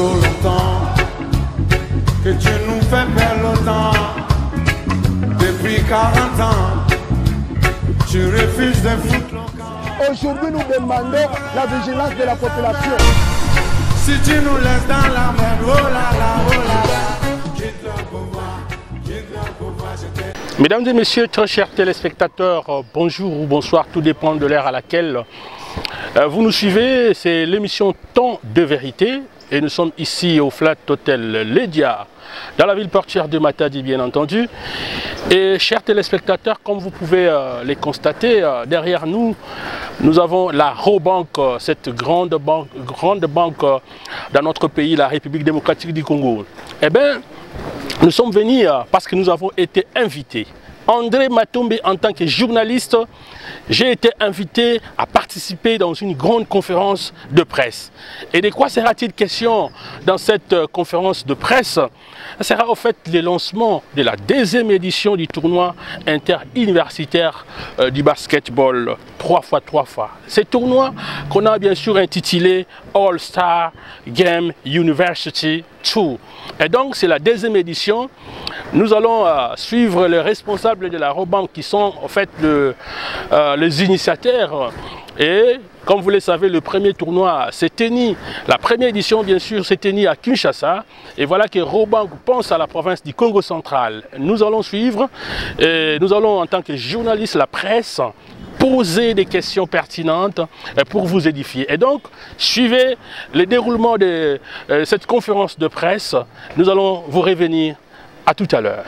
trop longtemps que tu nous fais perdre le temps. Depuis 40 ans, tu refuses de foutre le camp. Aujourd'hui, nous demandons la vigilance de la population. Si tu nous laisses dans la merde, oh là là, oh là là, quitte le pouvoir, je t'ai... Mesdames et messieurs, très chers téléspectateurs, bonjour ou bonsoir, tout dépend de l'heure à laquelle vous nous suivez. C'est l'émission Temps de vérité et nous sommes ici au Flat Hotel Ledia, dans la ville portuaire de Matadi, bien entendu. Et chers téléspectateurs, comme vous pouvez les constater, derrière nous, nous avons la Robank, cette grande banque dans notre pays, la République démocratique du Congo. Eh bien, nous sommes venus parce que nous avons été invités. André Matombe, en tant que journaliste, j'ai été invité à participer dans une grande conférence de presse. Et de quoi sera-t-il question dans cette conférence de presse? Ce sera au fait le lancement de la deuxième édition du tournoi interuniversitaire du basketball 3x3. Ce tournoi qu'on a bien sûr intitulé All-Star Game University 2. Et donc c'est la deuxième édition. Nous allons suivre les responsables de la Robank qui sont en fait les initiateurs. Et comme vous le savez, le premier tournoi s'est tenu, la première édition bien sûr s'est tenue à Kinshasa. Et voilà que Robank pense à la province du Congo central. Nous allons suivre, et nous allons en tant que journaliste, la presse, poser des questions pertinentes pour vous édifier. Et donc, suivez le déroulement de cette conférence de presse. Nous allons vous revenir à tout à l'heure.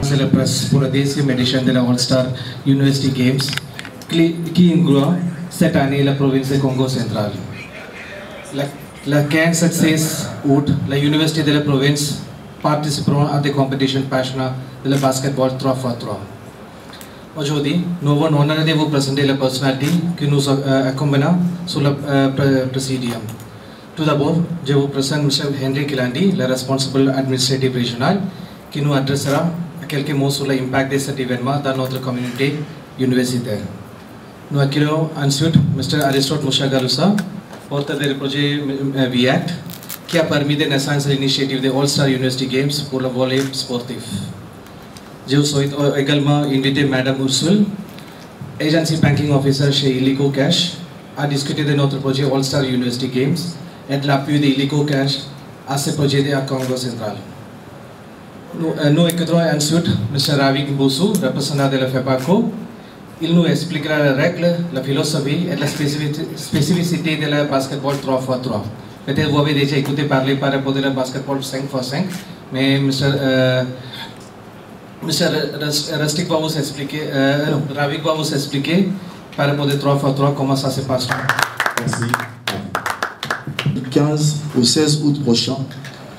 C'est la presse pour la deuxième édition de la All-Star University Games qui inclut cette année la province de Congo central. Le 15 et 16 août, la université de la province participeront à des compétitions passionnées de le basketball 3x3. Aujourd'hui, nous avons l'honneur de vous présenter la personnalité qui nous accompagne sur le présidium. Tout d'abord, je vous présente M. Henry Kilandi, le responsable administratif régional, qui nous adressera quelques mots sur l'impact de cet événement dans notre communauté universitaire. Nous accueillons ensuite M. Aristote Mushagarusa, porteur du projet VIACT, qui a permis de naissance de l'initiative des All-Star University Games pour le volley sportif. Je souhaite également inviter Mme Ursule, Agency Banking Officer chez Illico Cash, à discuter de notre projet All-Star University Games et de l'appui de Illico Cash à ce projet de Congo central. Nous écouterons ensuite M. Ravik Mboussou, représentant de la FEPACO. Il nous expliquera les règles, la philosophie et la spécificité de la basketball 3x3. Peut-être vous avez déjà écouté parler par rapport au basketball 5x5, mais M. Rastik va vous expliquer, Ravik va vous expliquer par rapport au 3x3 comment ça se passe. Merci. Du 15 au 16 août prochain,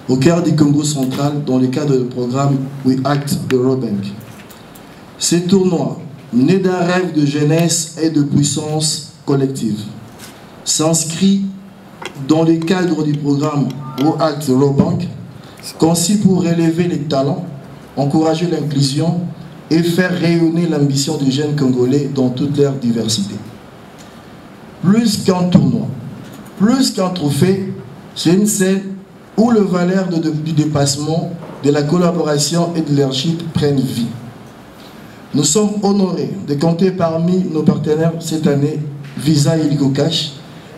au cœur du Congo central, dans le cadre du programme We Act de Robank. Ce tournoi, né d'un rêve de jeunesse et de puissance collective, s'inscrit dans le cadre du programme We Act de Robank, conçu pour relever les talents, encourager l'inclusion et faire rayonner l'ambition des jeunes Congolais dans toute leur diversité. Plus qu'un tournoi, plus qu'un trophée, c'est une scène où le valeur du dépassement, de la collaboration et de leadership prennent vie. Nous sommes honorés de compter parmi nos partenaires cette année Visa et Illico Cash,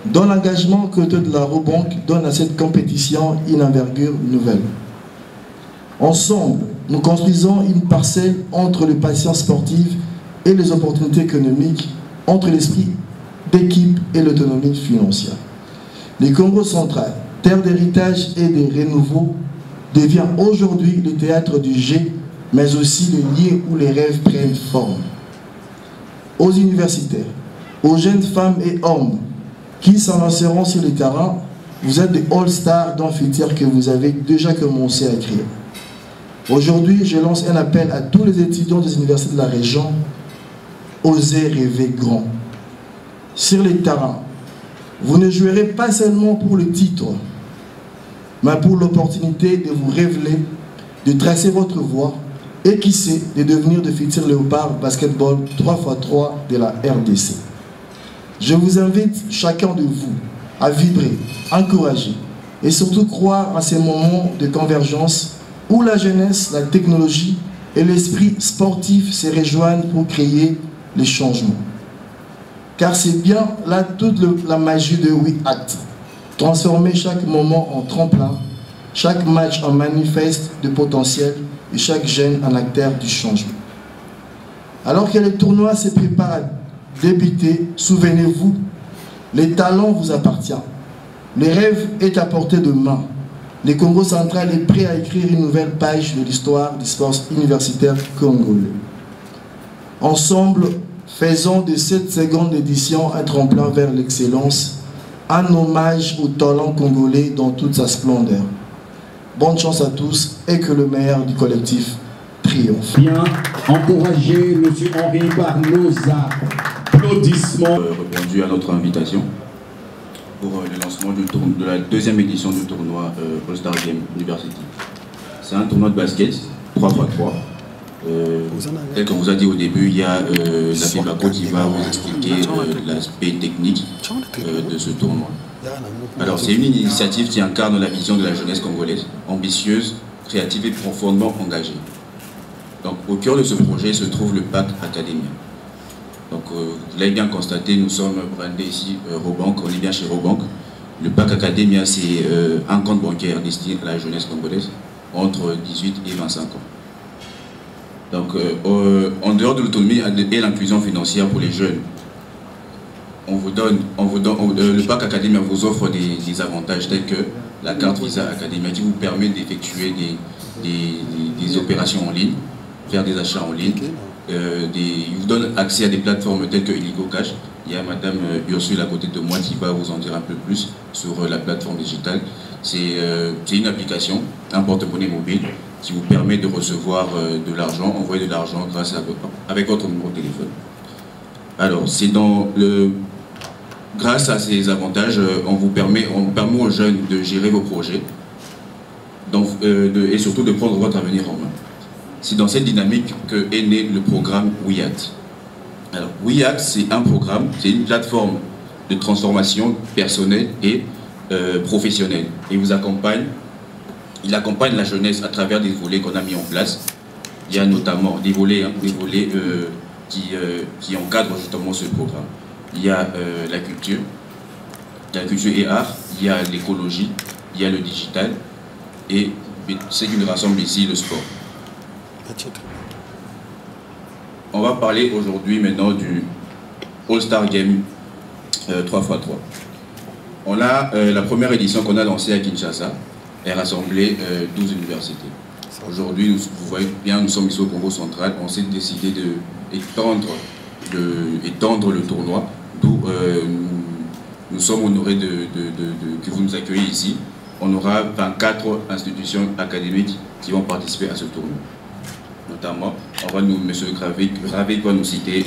dont l'engagement côté de la Robank donne à cette compétition une envergure nouvelle. Ensemble, nous construisons une parcelle entre les passions sportives et les opportunités économiques, entre l'esprit d'équipe et l'autonomie financière. Le Congo central, terre d'héritage et de renouveau, devient aujourd'hui le théâtre du jeu, mais aussi le lieu où les rêves prennent forme. Aux universitaires, aux jeunes femmes et hommes qui s'en lanceront sur le terrain, vous êtes des all-stars dans le futur que vous avez déjà commencé à écrire. Aujourd'hui, je lance un appel à tous les étudiants des universités de la région. Osez rêver grand. Sur les terrains, vous ne jouerez pas seulement pour le titre, mais pour l'opportunité de vous révéler, de tracer votre voie et qui sait, de devenir de futurs léopards basketball 3x3 de la RDC. Je vous invite, chacun de vous, à vibrer, encourager et surtout croire à ces moments de convergence où la jeunesse, la technologie et l'esprit sportif se rejoignent pour créer les changements. Car c'est bien là toute la magie de We Act. Transformer chaque moment en tremplin, chaque match en manifeste de potentiel et chaque jeune en acteur du changement. Alors que le tournoi se prépare à débuter, souvenez-vous, les talents vous appartiennent. Le rêve est à portée de main. Le Congo central est prêt à écrire une nouvelle page de l'histoire du sport universitaire congolais. Ensemble, faisons de cette seconde édition un tremplin vers l'excellence, un hommage au talent congolais dans toute sa splendeur. Bonne chance à tous et que le meilleur du collectif triomphe. Bien, encouragé M. Henri par nos applaudissements. Répondu à notre invitation pour le lancement de la deuxième édition du tournoi All-Star Game University. C'est un tournoi de basket 3x3. Tel qu'on vous a dit au début, il y a la FIBACO qui va vous expliquer l'aspect technique de ce tournoi. Alors, c'est une initiative qui incarne la vision de la jeunesse congolaise, ambitieuse, créative et profondément engagée. Donc, au cœur de ce projet se trouve le PAC Academia. Donc, vous l'avez bien constaté, nous sommes brandés ici, Robank, on est bien chez Robank. Le PAC Academia, c'est un compte bancaire destiné à la jeunesse congolaise entre 18 et 25 ans. Donc, en dehors de l'autonomie et l'inclusion financière pour les jeunes, le PAC Academia vous offre des avantages tels que la carte Visa Academia qui vous permet d'effectuer des opérations en ligne, faire des achats en ligne. Il vous donne accès à des plateformes telles que Illico Cash. Il y a Madame Ursule à côté de moi qui va vous en dire un peu plus sur la plateforme digitale. C'est une application, un porte-monnaie mobile qui vous permet de recevoir de l'argent, envoyer de l'argent avec votre numéro de téléphone. Alors, grâce à ces avantages, on permet aux jeunes de gérer vos projets et surtout de prendre votre avenir en main. C'est dans cette dynamique qu'est né le programme We Act. Alors, We Act, c'est un programme, c'est une plateforme de transformation personnelle et professionnelle. Et il accompagne la jeunesse à travers des volets qu'on a mis en place. Il y a notamment des volets qui encadrent justement ce programme. Il y a la culture et art, il y a l'écologie, il y a le digital et ce qui nous rassemble ici, le sport. On va parler aujourd'hui maintenant du All-Star Game 3x3. On a la première édition qu'on a lancée à Kinshasa et rassemblé 12 universités. Aujourd'hui, vous voyez bien, nous sommes ici au Congo central. On s'est décidé d'étendre le tournoi, d'où nous sommes honorés que vous nous accueillez ici. On aura 24 institutions académiques qui vont participer à ce tournoi. Notamment, M. Gravé va nous citer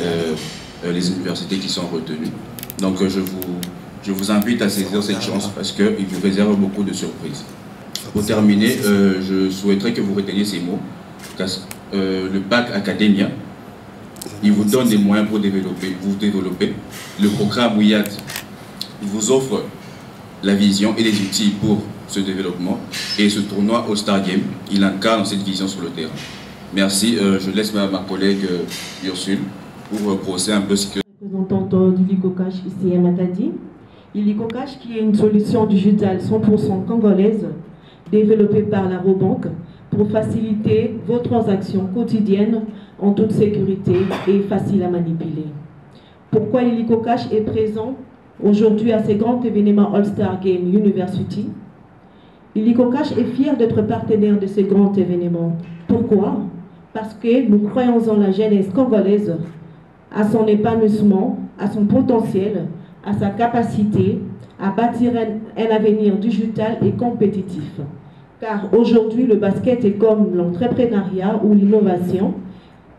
les universités qui sont retenues. Donc je vous invite à saisir cette chance parce qu'il vous réserve beaucoup de surprises. Pour terminer, je souhaiterais que vous reteniez ces mots. Le PAC Academia, il vous donne des moyens pour vous développer. Le programme We Act vous offre la vision et les outils pour ce développement. Et ce tournoi All-Star Game, il incarne cette vision sur le terrain. Merci, je laisse ma collègue Ursule pour brosser un peu ce que... Représentante d'Illico Cash ici à Matadi. Illico Cash qui est une solution digitale 100% congolaise développée par la Robank pour faciliter vos transactions quotidiennes en toute sécurité et facile à manipuler. Pourquoi Illico Cash est présent aujourd'hui à ces grands événements All-Star Game University? Illico Cash est fier d'être partenaire de ces grands événements. Pourquoi? Parce que nous croyons en la jeunesse congolaise, à son épanouissement, à son potentiel, à sa capacité, à bâtir un avenir digital et compétitif. Car aujourd'hui, le basket est comme l'entrepreneuriat ou l'innovation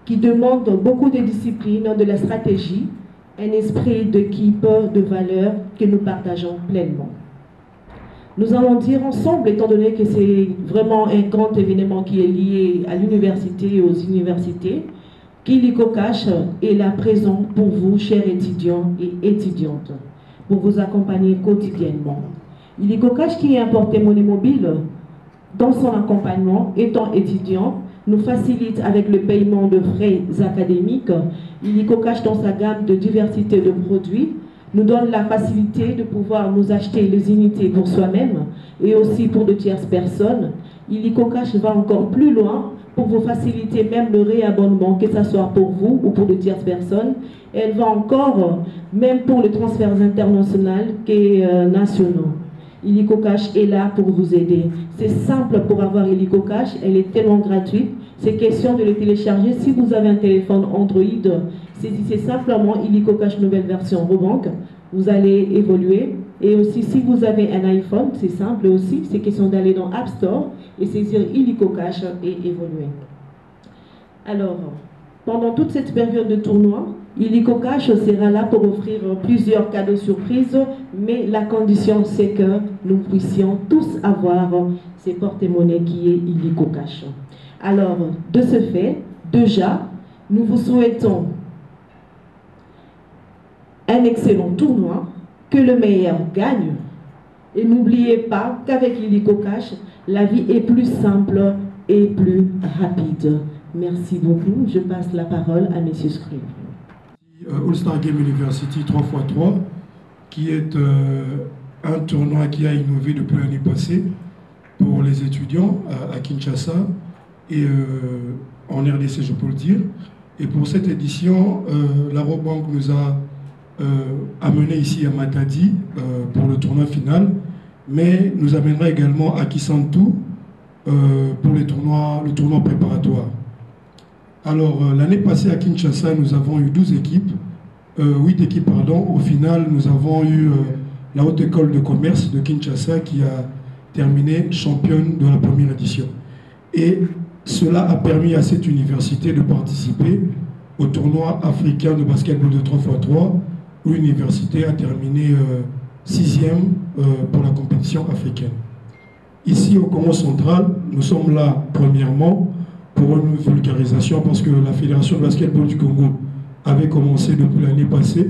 qui demande beaucoup de discipline, de la stratégie, un esprit d'équipe, de valeurs que nous partageons pleinement. Nous allons dire ensemble, étant donné que c'est vraiment un grand événement qui est lié à l'université et aux universités, qu'Illico Cash est là présent pour vous, chers étudiants et étudiantes, pour vous accompagner quotidiennement. Illico Cash qui importe monnaie mobile dans son accompagnement, étant étudiant, nous facilite avec le paiement de frais académiques. Illico Cash dans sa gamme de diversité de produits nous donne la facilité de pouvoir nous acheter les unités pour soi-même et aussi pour de tierces personnes. Illico Cash va encore plus loin pour vous faciliter même le réabonnement, que ce soit pour vous ou pour de tierces personnes. Elle va encore, même pour les transferts internationaux et nationaux. Illico Cash est là pour vous aider. C'est simple pour avoir Illico Cash, elle est tellement gratuite. C'est question de le télécharger. Si vous avez un téléphone Android, saisissez simplement Illico Cash nouvelle version Robank. Vous allez évoluer. Et aussi, si vous avez un iPhone, c'est simple aussi. C'est question d'aller dans App Store et saisir Illico Cash et évoluer. Alors, pendant toute cette période de tournoi, Illico Cash sera là pour offrir plusieurs cadeaux surprises, mais la condition c'est que nous puissions tous avoir ces porte-monnaies qui est Illico Cash. Alors, de ce fait, déjà, nous vous souhaitons un excellent tournoi, que le meilleur gagne. Et n'oubliez pas qu'avec Illico Cash, la vie est plus simple et plus rapide. Merci beaucoup. Je passe la parole à M. Screen. All-Star Game University 3x3, qui est un tournoi qui a innové depuis l'année passée pour les étudiants à Kinshasa et en RDC, je peux le dire. Et pour cette édition, la Robank nous a amené ici à Matadi pour le tournoi final, mais nous amènera également à Kisantu pour le tournoi préparatoire. Alors, l'année passée à Kinshasa, nous avons eu 8 équipes, pardon. Au final, nous avons eu la Haute École de Commerce de Kinshasa qui a terminé championne de la première édition. Et cela a permis à cette université de participer au tournoi africain de basketball de 3x3, où l'université a terminé 6e pour la compétition africaine. Ici, au Congo central, nous sommes là, premièrement, pour une vulgarisation, parce que la Fédération de basketball du Congo avait commencé depuis l'année passée.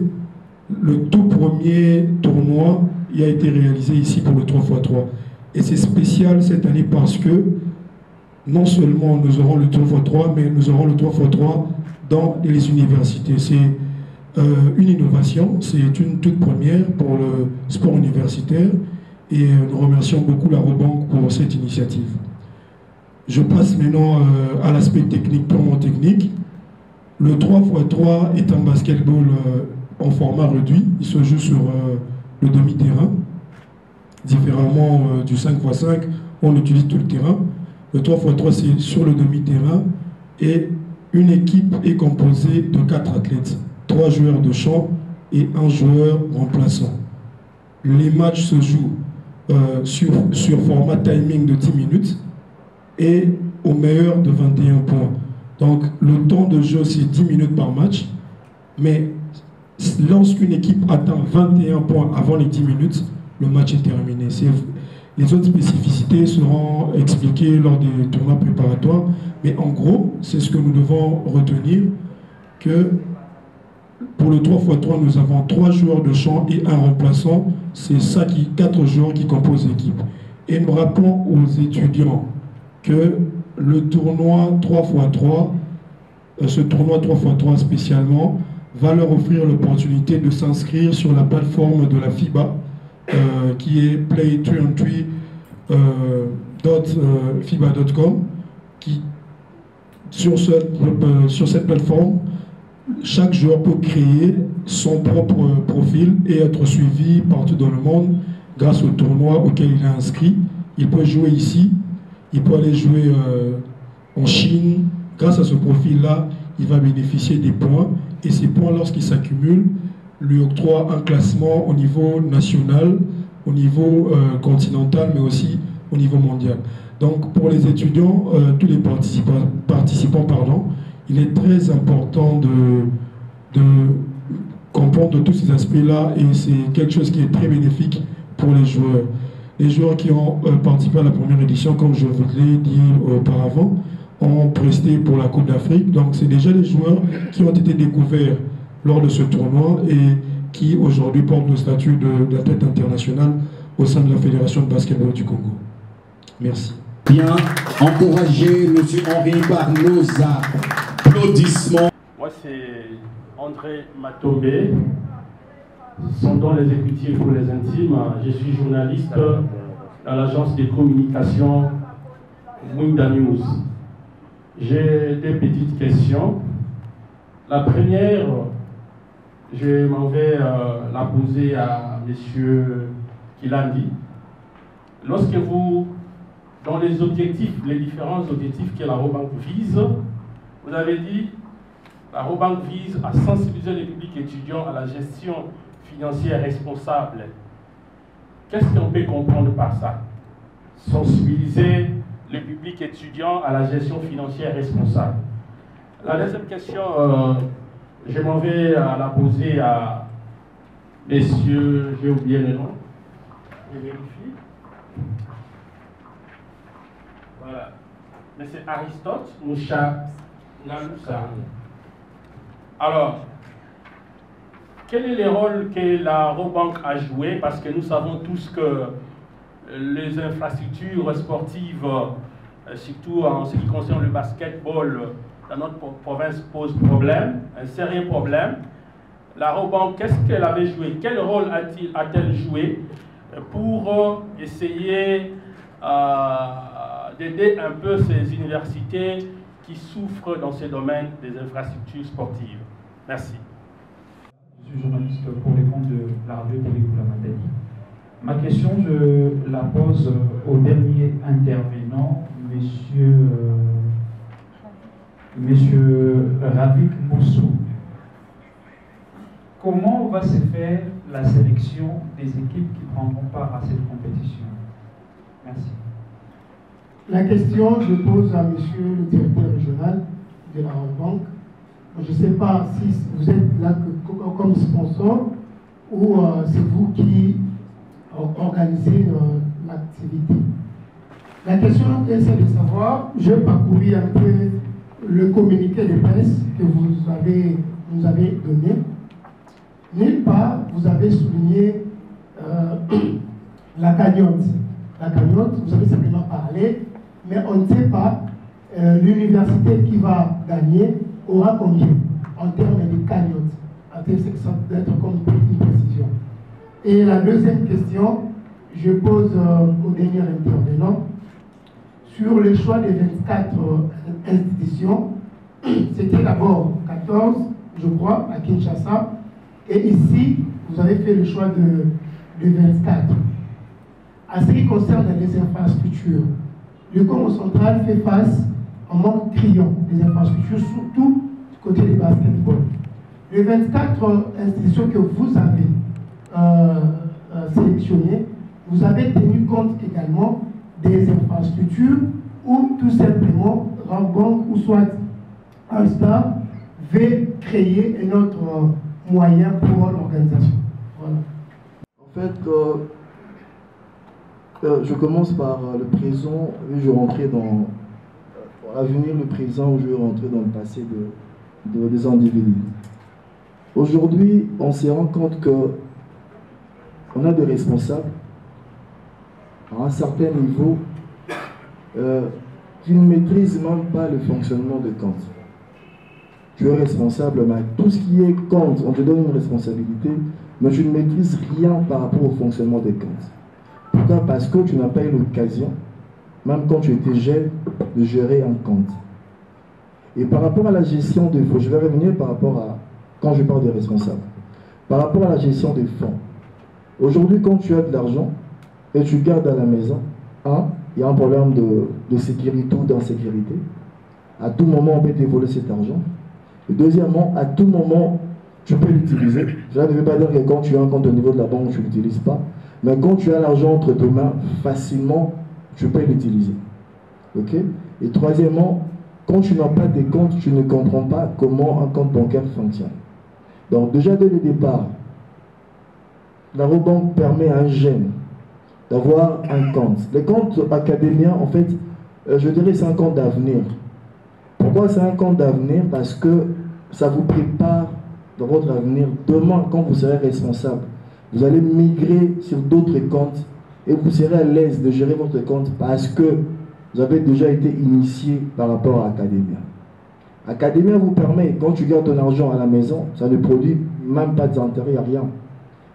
Le tout premier tournoi a été réalisé ici pour le 3x3. Et c'est spécial cette année parce que non seulement nous aurons le 3x3, mais nous aurons le 3x3 dans les universités. C'est une innovation, c'est une toute première pour le sport universitaire et nous remercions beaucoup la Robank pour cette initiative. Je passe maintenant à l'aspect technique, purement technique. Le 3x3 est un basketball en format réduit. Il se joue sur le demi-terrain. Différemment du 5x5, on utilise tout le terrain. Le 3x3, c'est sur le demi-terrain. Et une équipe est composée de 4 athlètes. 3 joueurs de champ et 1 joueur remplaçant. Les matchs se jouent sur format timing de 10 minutes. Et au meilleur de 21 points. Donc le temps de jeu c'est 10 minutes par match, mais lorsqu'une équipe atteint 21 points avant les 10 minutes, le match est terminé. Les autres spécificités seront expliquées lors des tournois préparatoires, mais en gros, c'est ce que nous devons retenir, que pour le 3x3, nous avons 3 joueurs de champ et 1 remplaçant, c'est 4 joueurs qui composent l'équipe. Et nous rappelons aux étudiants que le tournoi 3x3, ce tournoi 3x3 spécialement, va leur offrir l'opportunité de s'inscrire sur la plateforme de la FIBA, qui est play3and3.fiba.com, qui sur cette plateforme, chaque joueur peut créer son propre profil et être suivi partout dans le monde grâce au tournoi auquel il est inscrit. Il peut jouer ici. Il peut aller jouer en Chine. Grâce à ce profil-là, il va bénéficier des points. Et ces points, lorsqu'ils s'accumulent, lui octroient un classement au niveau national au niveau continental, mais aussi au niveau mondial. Donc pour les étudiants, tous les participants, il est très important de comprendre tous ces aspects-là, et c'est quelque chose qui est très bénéfique pour les joueurs. Les joueurs qui ont participé à la première édition, comme je vous l'ai dit auparavant, ont presté pour la Coupe d'Afrique. Donc c'est déjà des joueurs qui ont été découverts lors de ce tournoi et qui aujourd'hui portent le statut d'athlète international au sein de la Fédération de basketball du Congo. Merci. Bien, encourager M. Henri Barnoza. Applaudissements. Moi, c'est André Matobé, son don les exécutifs pour les intimes. Je suis journaliste dans l'agence de communication Mwinda News. J'ai des petites questions. La première, je m'en vais la poser à M. Kilandi. Lorsque vous, dans les objectifs, les différents objectifs que la Robank vise, vous avez dit la Robank vise à sensibiliser le public étudiant à la gestion financière responsable. Qu'est-ce qu'on peut comprendre par ça? Sensibiliser le public étudiant à la gestion financière responsable. La deuxième question, je m'en vais la poser à messieurs, j'ai oublié le nom, je vérifie. Voilà. Monsieur Aristote Moucha Naloussa. Alors, quel est le rôle que la Robank a joué? Parce que nous savons tous que les infrastructures sportives, surtout en ce qui concerne le basketball, dans notre province pose problème, un sérieux problème. La Robank, qu'est-ce qu'elle avait joué? Quel rôle a-t-elle joué pour essayer d'aider un peu ces universités qui souffrent dans ces domaines des infrastructures sportives? Merci. Je suis journaliste pour les comptes de la radio publique de la Matadi. Ma question, je la pose au dernier intervenant, Monsieur Ravik Moussou. Comment va se faire la sélection des équipes qui prendront part à cette compétition? Merci. La question, je pose à Monsieur le directeur régional de la Robank. Je ne sais pas si vous êtes là comme sponsor ou c'est vous qui organisez l'activité. La question est de savoir, je parcouris un peu le communiqué de presse que vous nous avez donné. Nulle part, vous avez souligné la cagnotte. La cagnotte, vous avez simplement parlé, mais on ne sait pas l'université qui va gagner aura combien en termes de cagnotte. Ça doit être comme une précision. Et la deuxième question, je pose au dernier intervenant sur le choix des 24 institutions. C'était d'abord 14, je crois, à Kinshasa. Et ici, vous avez fait le choix de 24. En ce qui concerne les infrastructures, le Congo central fait face à un manque criant des infrastructures, surtout du côté du basketball. Les 24 institutions que vous avez sélectionnées, vous avez tenu compte également des infrastructures ou tout simplement Robank ou soit All-Star veut créer un autre moyen pour l'organisation. Voilà. En fait, je commence par le présent, je vais rentrer dans l'avenir, le présent, où je vais rentrer dans le passé des individus. Aujourd'hui, on se rend compte qu'on a des responsables à un certain niveau qui ne maîtrisent même pas le fonctionnement de compte. Tu es responsable, mais tout ce qui est compte, on te donne une responsabilité, mais tu ne maîtrises rien par rapport au fonctionnement des comptes. Pourquoi? Parce que tu n'as pas eu l'occasion, même quand tu étais jeune, de gérer un compte. Et par rapport à la gestion des fonds, je vais revenir par rapport à, quand je parle des responsables, par rapport à la gestion des fonds. Aujourd'hui, quand tu as de l'argent et tu gardes à la maison, il y a un problème de sécurité ou d'insécurité. À tout moment, on peut te voler cet argent. Et deuxièmement, à tout moment, tu peux l'utiliser. Je ne veux pas dire que quand tu as un compte au niveau de la banque, tu ne l'utilises pas. Mais quand tu as l'argent entre tes mains, facilement, tu peux l'utiliser. Ok? Et troisièmement, quand tu n'as pas de compte, tu ne comprends pas comment un compte bancaire fonctionne. Donc déjà dès le départ, la Robank permet à un jeune d'avoir un compte. Les comptes académiens, en fait, je dirais c'est un compte d'avenir. Pourquoi c'est un compte d'avenir? Parce que ça vous prépare dans votre avenir. Demain, quand vous serez responsable, vous allez migrer sur d'autres comptes et vous serez à l'aise de gérer votre compte parce que vous avez déjà été initié par rapport à Academia. Academia vous permet, quand tu gardes ton argent à la maison, ça ne produit même pas d'intérêt, il n'y a rien.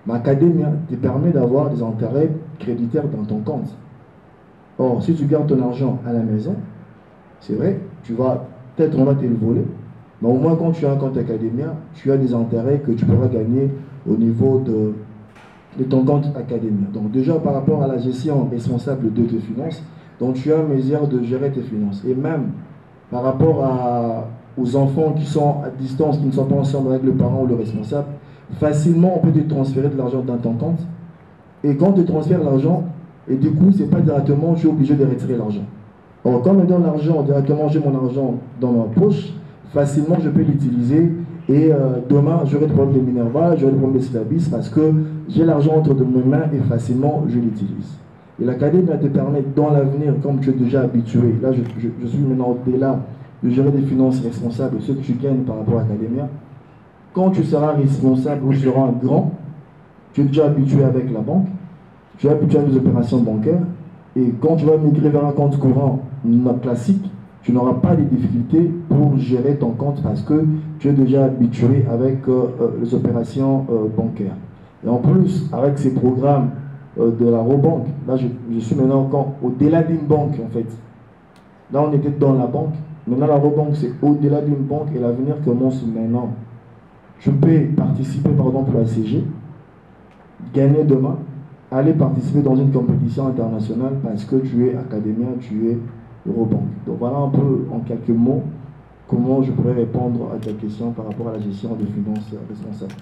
Mais Academia te permet d'avoir des intérêts créditaires dans ton compte. Or, si tu gardes ton argent à la maison, c'est vrai, tu vas, peut-être on va te le voler, mais au moins quand tu as un compte Academia, tu as des intérêts que tu pourras gagner au niveau de ton compte Academia. Donc déjà par rapport à la gestion responsable de tes finances, donc tu as mesure de gérer tes finances. Et même par rapport aux enfants qui sont à distance, qui ne sont pas ensemble avec le parent ou le responsable, facilement on peut te transférer de l'argent dans ton compte. Et quand tu transfères l'argent, et du coup, c'est pas directement, je suis obligé de retirer l'argent. Alors quand on me donne l'argent, directement j'ai mon argent dans ma poche, facilement je peux l'utiliser. Et demain, j'aurai des problèmes de Minerva, j'aurai des problèmes de syllabus parce que j'ai l'argent entre mes mains et facilement je l'utilise. Et l'académie va te permettre dans l'avenir, comme tu es déjà habitué, là je suis maintenant au-delà de gérer des finances responsables, ce que tu gagnes par rapport à l'académie. Quand tu seras responsable ou tu seras un grand, tu es déjà habitué avec la banque, tu es habitué à des opérations bancaires, et quand tu vas migrer vers un compte courant classique, tu n'auras pas de difficultés pour gérer ton compte parce que tu es déjà habitué avec les opérations bancaires. Et en plus, avec ces programmes de la Robank, là je suis maintenant encore au-delà d'une banque en fait. Là on était dans la banque, maintenant la Robank c'est au-delà d'une banque et l'avenir commence maintenant. Je peux participer par exemple à la CG, gagner demain, aller participer dans une compétition internationale parce que tu es académien, tu es Robank. Donc voilà un peu en quelques mots comment je pourrais répondre à ta question par rapport à la gestion des finances responsables.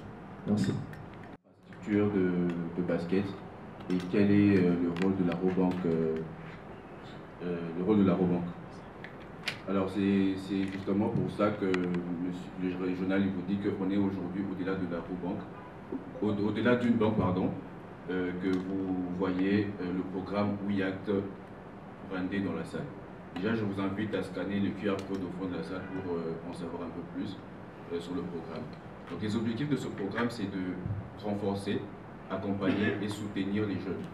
Merci. Structure de basket et quel est le rôle de la Robank Alors c'est justement pour ça que le régional il vous dit qu'on est aujourd'hui au-delà de la Robank, au-delà d'une banque pardon, que vous voyez le programme WeAct brandé dans la salle. Déjà, je vous invite à scanner le QR code au fond de la salle pour en savoir un peu plus sur le programme. Donc, les objectifs de ce programme, c'est de renforcer, accompagner et soutenir les jeunes.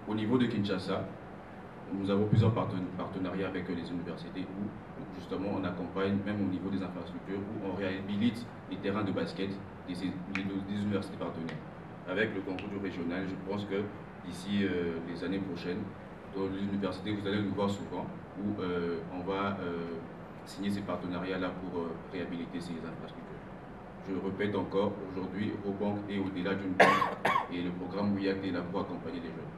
Au niveau de Kinshasa, nous avons plusieurs partenariats avec les universités où, justement, on accompagne, même au niveau des infrastructures, où on réhabilite les terrains de basket des universités partenaires. Avec le concours du régional, je pense que d'ici les années prochaines, dans les universités, vous allez nous voir souvent, où on va signer ces partenariats-là pour réhabiliter ces infrastructures. Je répète encore, aujourd'hui, Robank est au-delà d'une banque et le programme WeAct est là pour accompagner les jeunes.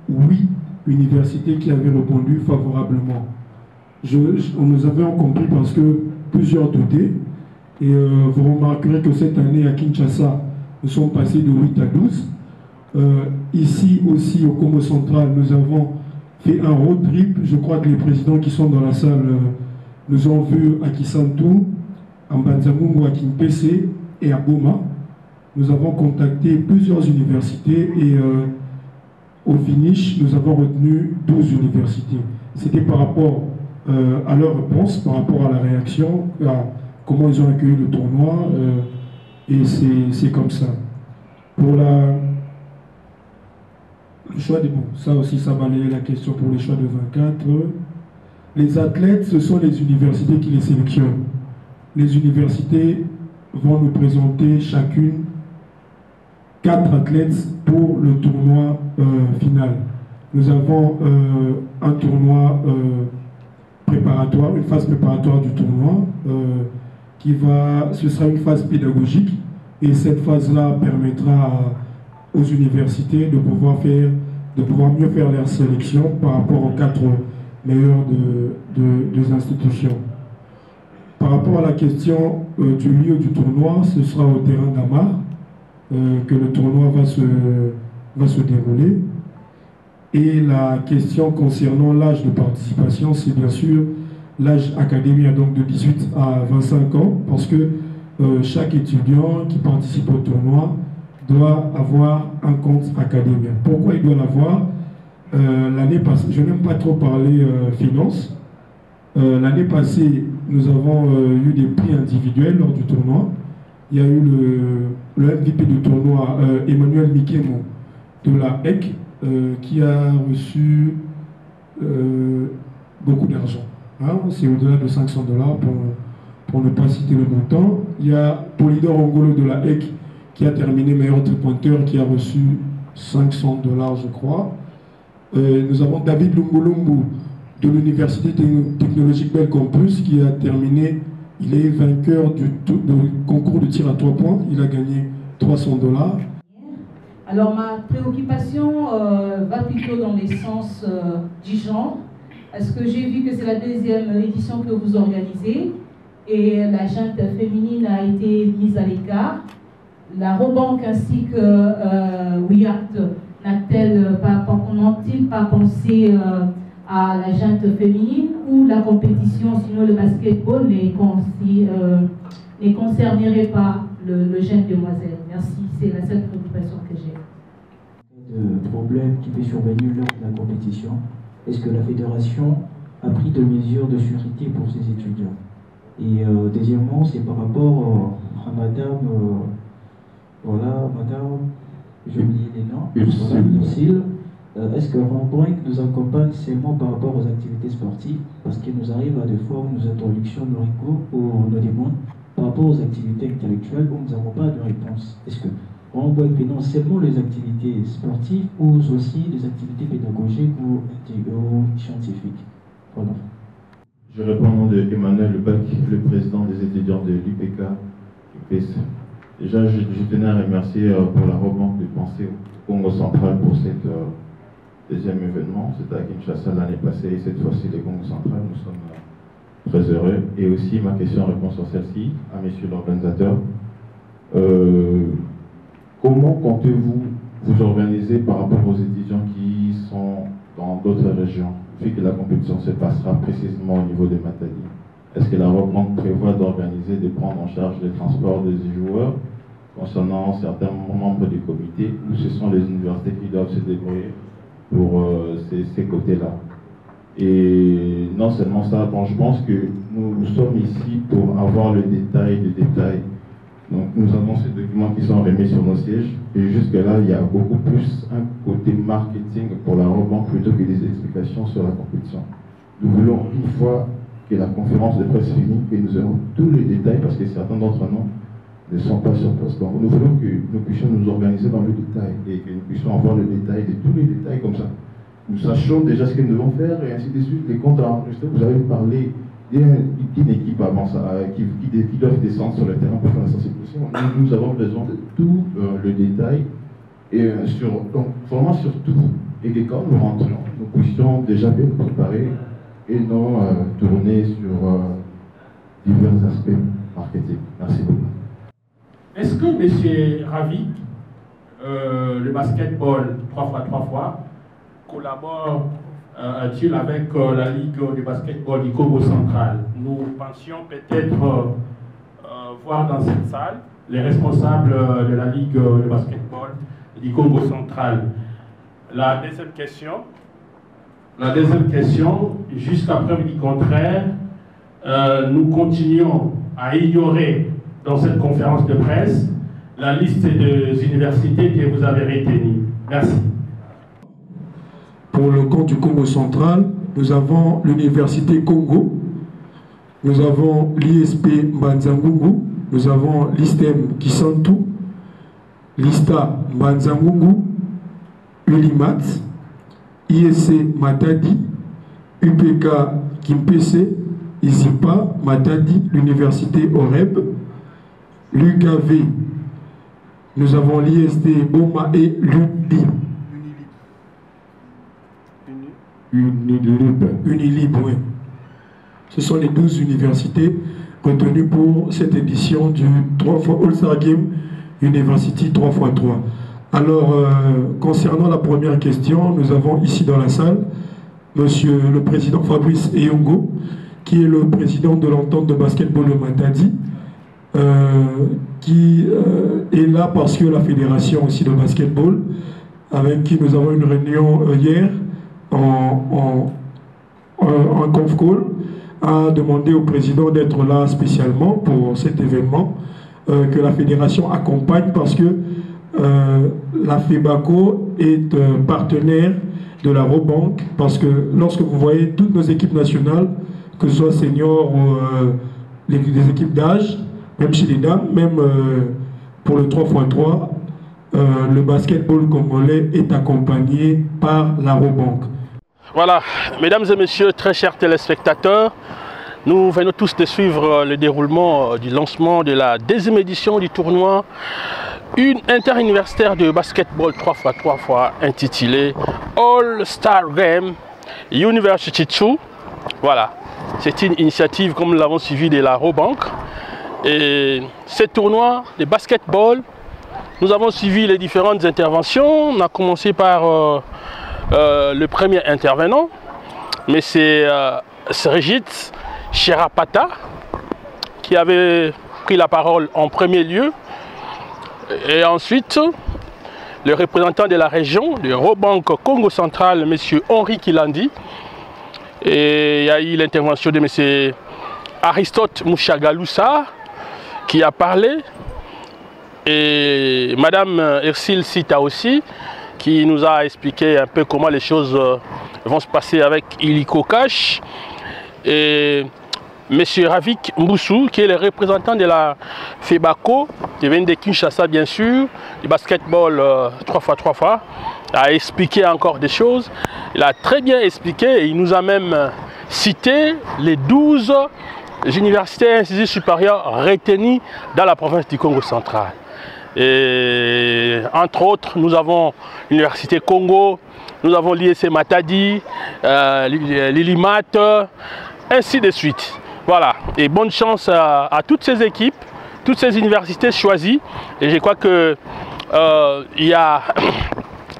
Oui, université qui avait répondu favorablement. Nous avions compris parce que plusieurs doutaient, et vous remarquerez que cette année à Kinshasa, nous sommes passés de 8 à 12. Ici aussi au Congo central, nous avons fait un road trip. Je crois que les présidents qui sont dans la salle nous ont vus à Kisantu, à Mbanzamungu, à Kimpese et à Goma. Nous avons contacté plusieurs universités et au finish, nous avons retenu 12 universités. C'était par rapport à leur réponse, par rapport à la réaction, à comment ils ont accueilli le tournoi, et c'est comme ça. Pour le choix des bons, ça aussi, ça balayait la question pour les choix de 24. Les athlètes, ce sont les universités qui les sélectionnent. Les universités vont nous présenter chacune 4 athlètes pour le tournoi final. Nous avons un tournoi préparatoire, une phase préparatoire du tournoi, ce sera une phase pédagogique, et cette phase-là permettra aux universités de pouvoir mieux faire leur sélection par rapport aux 4 meilleurs des institutions. Par rapport à la question du lieu du tournoi, ce sera au terrain d'Amar. que le tournoi va se dérouler. Et la question concernant l'âge de participation, c'est bien sûr l'âge académique, donc de 18 à 25 ans, parce que chaque étudiant qui participe au tournoi doit avoir un compte académique. Pourquoi il doit l'avoir? L'année passée, je n'aime pas trop parler finance. L'année passée, nous avons eu des prix individuels lors du tournoi. Il y a eu le MVP du tournoi, Emmanuel Mikemo, de la HEC, qui a reçu beaucoup d'argent. Hein? C'est au-delà de 500 $ pour ne pas citer le montant. Il y a Polydor Ongolo de la HEC qui a terminé meilleur pointeur, qui a reçu 500 $, je crois. Nous avons David Lumbulumbu de l'Université technologique Belcampus qui a terminé, il est vainqueur du concours de tir à 3 points, il a gagné 300 $. Alors ma préoccupation va plutôt dans les sens du genre. Est-ce que j'ai vu que c'est la 2e édition que vous organisez et la junte féminine a été mise à l'écart. La Robank ainsi que WeAct n'ont-ils pas pensé à la junte féminine ou la compétition, sinon le basketball ne concernerait pas le jeune demoiselle? Merci, c'est la seule préoccupation que j'ai. De problème qui peut survenir lors de la compétition, est-ce que la fédération a pris des mesures de sécurité pour ses étudiants? Et deuxièmement, c'est par rapport à madame, madame, j'ai oublié les noms, Ursule. Est-ce que Robank nous accompagne seulement par rapport aux activités sportives? Parce qu'il nous arrive à des fois nos introductions, nos recours ou nos demandes par rapport aux activités intellectuelles où nous n'avons pas de réponse. Est-ce que Robank finance seulement les activités sportives ou aussi les activités pédagogiques ou scientifiques? Voilà. Je réponds au nom de Emmanuel Lebac, le président des étudiants de l'UPK. Déjà, je tenais à remercier pour la Robank de penser au Congo central pour cette deuxième événement. C'était à Kinshasa l'année passée et cette fois-ci le Congo central. Nous sommes très heureux. Et aussi ma question-réponse sur celle-ci à messieurs l'organisateur. Comment comptez-vous vous organiser par rapport aux étudiants qui sont dans d'autres régions, vu que la compétition se passera précisément au niveau de Matadi? Est-ce que la Robank prévoit d'organiser, de prendre en charge les transports des joueurs concernant certains membres du comité, ou ce sont les universités qui doivent se débrouiller pour ces côtés-là? Et non seulement ça, bon, je pense que nous sommes ici pour avoir le détail des détails. Donc nous avons ces documents qui sont remis sur nos sièges, et jusque-là, il y a beaucoup plus un côté marketing pour la Robank plutôt que des explications sur la compétition. Nous voulons, une fois que la conférence de presse finie, que nous ayons tous les détails, parce que certains d'entre nous ne sont pas sur place. Donc nous voulons que nous puissions nous organiser dans le détail, et que nous puissions avoir le détail de tous les détails comme ça. Nous sachons déjà ce que nous devons faire, et ainsi de suite, les comptes à enregistrer. Vous avez parlé d'une équipe avant ça, qui doivent descendre sur le terrain pour faire la sensibilisation. Nous avons besoin de tout le détail, et donc vraiment sur tout, et que quand nous rentrons, nous puissions déjà bien nous préparer, et non tourner sur divers aspects marketing. Merci beaucoup. Est-ce que M. Ravi, le basketball 3x3, collabore-t-il avec la Ligue de basketball du Congo central? Nous pensions peut-être voir dans cette salle les responsables de la Ligue de basketball du Congo central. La deuxième question, jusqu'à preuve du contraire, nous continuons à ignorer dans cette conférence de presse la liste des universités que vous avez retenues. Merci. Pour le compte du Congo central, nous avons l'Université Congo, nous avons l'ISP Mbanzangungu, nous avons l'ISTEM Kisantu, l'ISTA Mbanzangungu, ULIMAT, ISC Matadi, UPK Kimpese, ISIPA Matadi, l'Université OREB, l'UKV, nous avons l'IST Boma et l'UDI. Unilib, oui. Ce sont les 12 universités retenues pour cette édition du 3x All-Star Game University 3x3. Alors, concernant la première question, nous avons ici dans la salle Monsieur le Président Fabrice Eyongo, qui est le président de l'entente de basketball de Matadi, qui est là parce que la fédération aussi de basketball, avec qui nous avons une réunion hier en conf call, a demandé au président d'être là spécialement pour cet événement, que la fédération accompagne parce que la FEBACO est partenaire de la Robank, parce que lorsque vous voyez toutes nos équipes nationales, que ce soit seniors ou les équipes d'âge, même chez les dames, même pour le 3x3, le basketball congolais est accompagné par la Robank. Voilà, mesdames et messieurs, très chers téléspectateurs, nous venons tous de suivre le déroulement du lancement de la deuxième édition du tournoi interuniversitaire de basketball 3x3 intitulé All-Star Game University 2. Voilà, c'est une initiative comme nous l'avons suivi de la Robank. Et ce tournoi de basketball, nous avons suivi les différentes interventions. On a commencé par le premier intervenant, mais c'est Srigit Sherapata qui avait pris la parole en premier lieu. Et ensuite, le représentant de la région, de Robank Congo Central, M. Henri Kilandi. Et il y a eu l'intervention de M. Aristote Mouchagaloussa qui a parlé. Et Mme Ursule Sita aussi, qui nous a expliqué un peu comment les choses vont se passer avec Iliko Cash. Et M. Ravik Mboussou, qui est le représentant de la FEBACO, qui vient de Kinshasa bien sûr, du basketball 3x3, a expliqué encore des choses. Il a très bien expliqué et il nous a même cité les 12 universités et instituts supérieurs retenus dans la province du Congo central. Et entre autres, nous avons l'Université Congo, nous avons l'IEC Matadi, l'ILIMAT, ainsi de suite. Voilà, et bonne chance à toutes ces équipes, toutes ces universités choisies. Et je crois que il y a,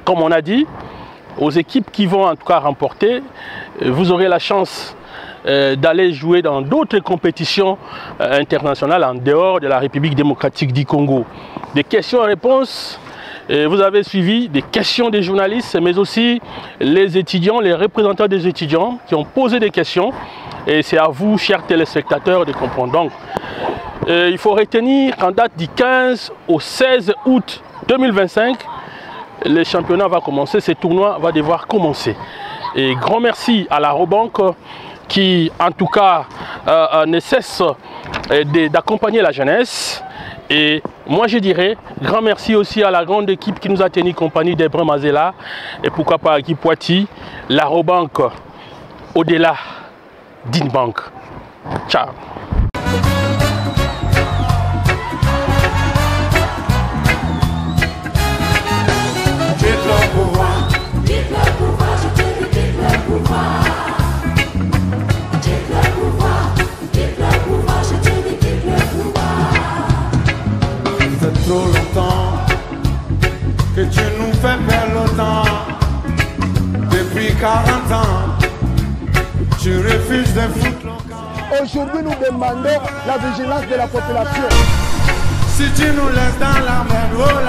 comme on a dit, aux équipes qui vont en tout cas remporter, vous aurez la chance d'aller jouer dans d'autres compétitions internationales en dehors de la République démocratique du Congo. Des questions-réponses, vous avez suivi des questions des journalistes, mais aussi les étudiants, les représentants des étudiants qui ont posé des questions. Et c'est à vous, chers téléspectateurs, de comprendre. Donc, il faut retenir qu'en date du 15 au 16 août 2025, le championnat va commencer, ce tournoi va devoir commencer. Et grand merci à la Robank qui, en tout cas, ne cesse d'accompagner la jeunesse. Et moi, je dirais, grand merci aussi à la grande équipe qui nous a tenu compagnie d'Ebrahim Mazela et pourquoi pas à Guy Poiti, la Robank au-delà d'une banque. Ciao. Trop longtemps que tu nous fais perdre le temps. Depuis 40 ans, tu refuses de foutre le camp. Aujourd'hui, nous demandons la vigilance de la population. Si tu nous laisses dans la merde,